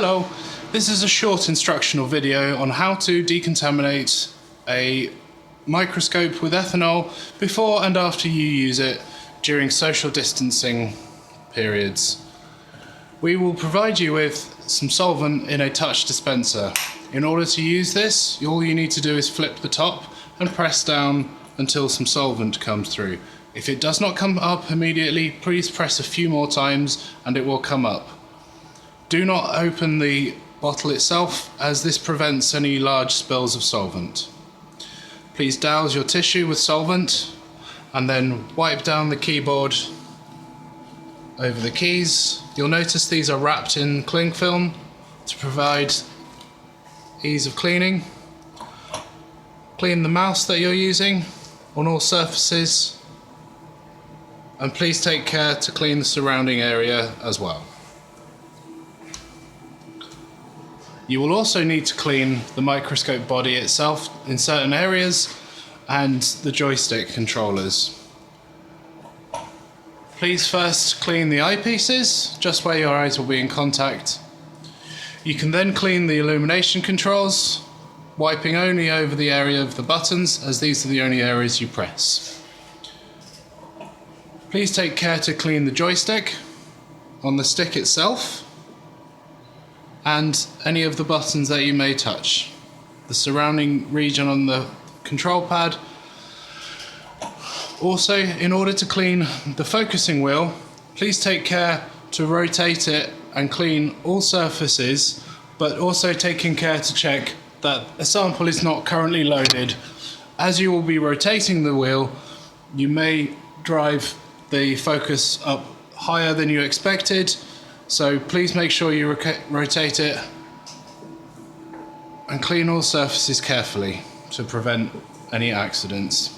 Hello, this is a short instructional video on how to decontaminate a microscope with ethanol before and after you use it during social distancing periods. We will provide you with some solvent in a touch dispenser. In order to use this, all you need to do is flip the top and press down until some solvent comes through. If it does not come up immediately, please press a few more times and it will come up. Do not open the bottle itself, as this prevents any large spills of solvent. Please douse your tissue with solvent and then wipe down the keyboard over the keys. You'll notice these are wrapped in cling film to provide ease of cleaning. Clean the mouse that you're using on all surfaces, and please take care to clean the surrounding area as well. You will also need to clean the microscope body itself in certain areas and the joystick controllers. Please first clean the eyepieces, just where your eyes will be in contact. You can then clean the illumination controls, wiping only over the area of the buttons, as these are the only areas you press. Please take care to clean the joystick on the stick itself and any of the buttons that you may touch, the surrounding region on the control pad. Also, in order to clean the focusing wheel, please take care to rotate it and clean all surfaces, but also taking care to check that a sample is not currently loaded. As you will be rotating the wheel, you may drive the focus up higher than you expected, so please make sure you rotate it and clean all surfaces carefully to prevent any accidents.